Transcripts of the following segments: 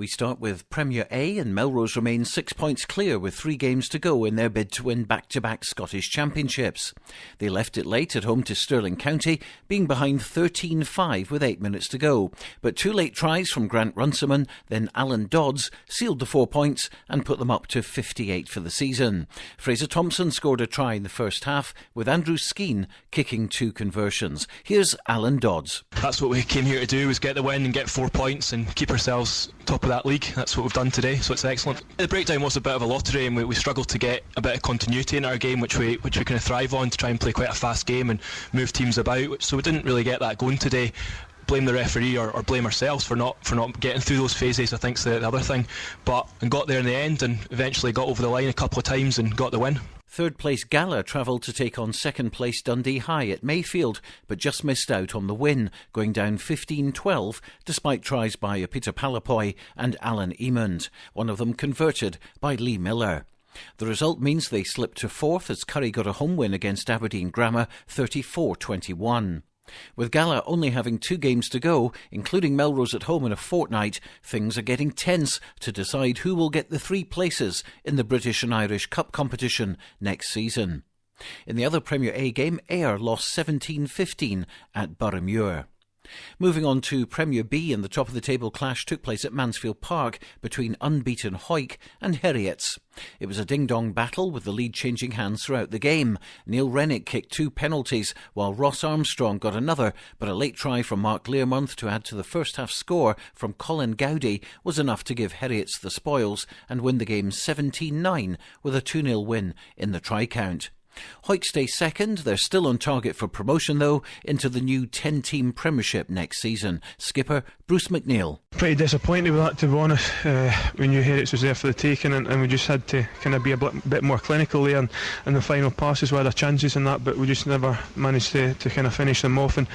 We start with Premier A, and Melrose remain 6 points clear with 3 games to go in their bid to win back-to-back Scottish Championships. They left it late at home to Stirling County, being behind 13-5 with 8 minutes to go. But 2 late tries from Grant Runciman, then Alan Dodds, sealed the 4 points and put them up to 58 for the season. Fraser Thompson scored a try in the first half, with Andrew Skeen kicking 2 conversions. Here's Alan Dodds. That's what we came here to do, was get the win and get 4 points and keep ourselves top of that league. That's what we've done today, so it's excellent. The breakdown was a bit of a lottery, and we struggled to get a bit of continuity in our game, which we kind of thrive on, to try and play quite a fast game and move teams about. So we didn't really get that going today. Blame the referee or blame ourselves for not getting through those phases, I think's the other thing. But and got there in the end, and eventually got over the line a couple of times and got the win. Third place Gala travelled to take on second place Dundee High at Mayfield, but just missed out on the win, going down 15-12 despite tries by Peter Palapoy and Alan Emond, one of them converted by Lee Miller. The result means they slipped to fourth as Curry got a home win against Aberdeen Grammar 34-21. With Gala only having 2 games to go, including Melrose at home in a fortnight, things are getting tense to decide who will get the 3 places in the British and Irish Cup competition next season. In the other Premier A game, Ayr lost 17-15 at Boroughmuir. Moving on to Premier B, and the top of the table clash took place at Mansfield Park between unbeaten Hawick and Heriots. It was a ding-dong battle with the lead changing hands throughout the game. Neil Rennick kicked 2 penalties while Ross Armstrong got another, but a late try from Mark Learmonth to add to the first half score from Colin Gowdy was enough to give Heriots the spoils and win the game 17-9 with a 2-0 win in the try count. Hawick stay second. They're still on target for promotion, though, into the new 10-team Premiership next season. Skipper Bruce McNeil. Pretty disappointed with that, to be honest. We knew Heriots was there for the taking, and we just had to kind of be a bit more clinical there, and the final passes were their chances in that, but we just never managed to kind of finish them off. And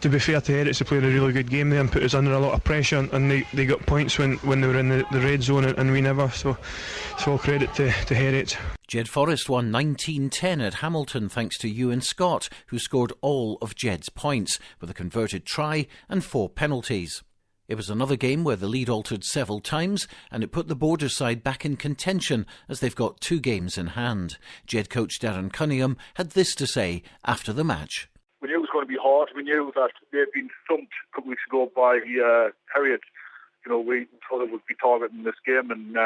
to be fair to Heriots, they played a really good game there and put us under a lot of pressure, and they got points when they were in the red zone, and we never, so it's all credit to Heriots. Jed Forrest won 19-10 at Hamilton thanks to Ewan Scott, who scored all of Jed's points with a converted try and 4 penalties. It was another game where the lead altered several times, and it put the Border side back in contention as they've got 2 games in hand. Jed coach Darren Cunningham had this to say after the match. We knew it was going to be hard. We knew that they'd been thumped a couple of weeks ago by Heriots. We thought it would be targeting this game, and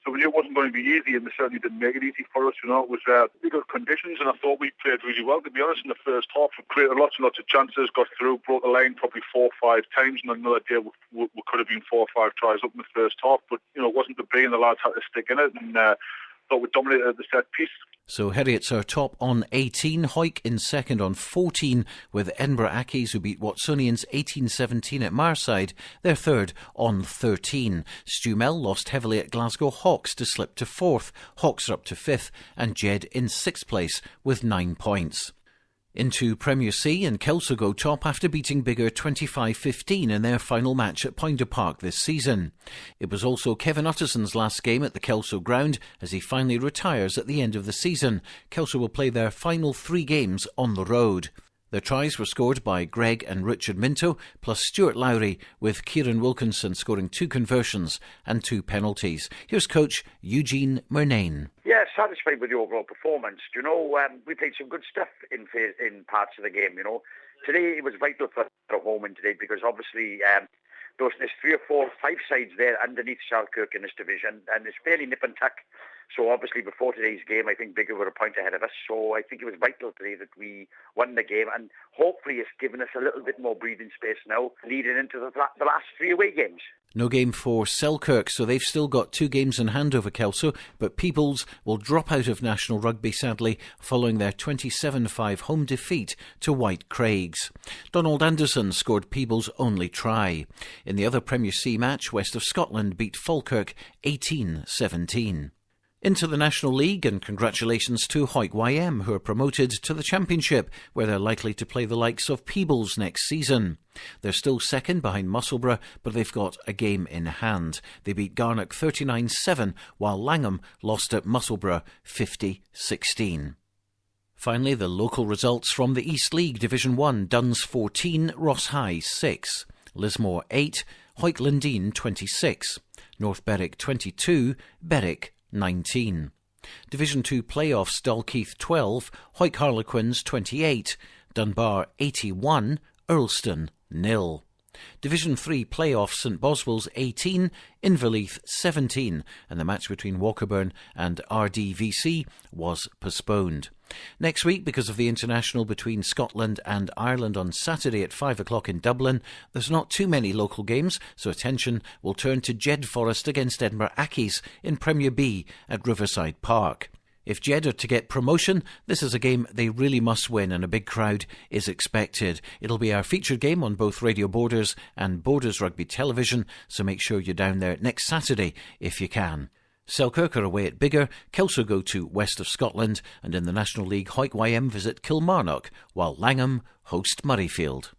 so we knew it wasn't going to be easy, and they certainly didn't make it easy for us. It was bigger conditions, and I thought we played really well, to be honest. In the first half, we created lots and lots of chances, got through, broke the line probably 4 or 5 times, and another day we could have been 4 or 5 tries up in the first half, but it wasn't to be, and the lads had to stick in it, and thought we dominated at the set piece. So Heriots are top on 18, Hawick in second on 14, with Edinburgh Accies, who beat Watsonians 18-17 at Marside. They're third on 13. Stumell lost heavily at Glasgow Hawks to slip to 4th. Hawks are up to 5th, and Jed in 6th place with 9 points. Into Premier C, and Kelso go top after beating Biggar 25-15 in their final match at Poynter Park this season. It was also Kevin Utterson's last game at the Kelso ground as he finally retires at the end of the season. Kelso will play their final 3 games on the road. Their tries were scored by Greg and Richard Minto, plus Stuart Lowry, with Kieran Wilkinson scoring 2 conversions and 2 penalties. Here's coach Eugene Murnane. Yeah, satisfied with the overall performance. We played some good stuff in parts of the game. Today it was vital for home in today, because obviously there's 3 or 4 or 5 sides there underneath Selkirk in this division, and it's fairly nip and tuck. So obviously before today's game, I think Biggar were a point ahead of us. So I think it was vital today that we won the game, and hopefully it's given us a little bit more breathing space now, leading into the last 3 away games. No game for Selkirk, so they've still got 2 games in hand over Kelso, but Peebles will drop out of National Rugby, sadly, following their 27-5 home defeat to White Craigs. Donald Anderson scored Peebles' only try. In the other Premier C match, West of Scotland beat Falkirk 18-17. Into the National League, and congratulations to Hawick YM, who are promoted to the Championship, where they're likely to play the likes of Peebles next season. They're still second behind Musselburgh, but they've got a game in hand. They beat Garnock 39-7, while Langham lost at Musselburgh 50-16. Finally, the local results from the East League Division 1, Duns 14, Ross High 6, Lismore 8, Hawick Lundin 26. North Berwick 22, Berwick 19. Division 2 playoffs, Dalkeith 12, Hawick Harlequins 28, Dunbar 81, Earlston 0. Division 3 playoffs, St Boswell's 18, Inverleith 17, and the match between Walkerburn and RDVC was postponed. Next week, because of the international between Scotland and Ireland on Saturday at 5 o'clock in Dublin, there's not too many local games, so attention will turn to Jed Forest against Edinburgh Accies in Premier B at Riverside Park. If Jed are to get promotion, this is a game they really must win and a big crowd is expected. It'll be our featured game on both Radio Borders and Borders Rugby Television, so make sure you're down there next Saturday if you can. Selkirk are away at Biggar, Kelso go to West of Scotland, and in the National League, Hawick YM visit Kilmarnock, while Langham host Murrayfield.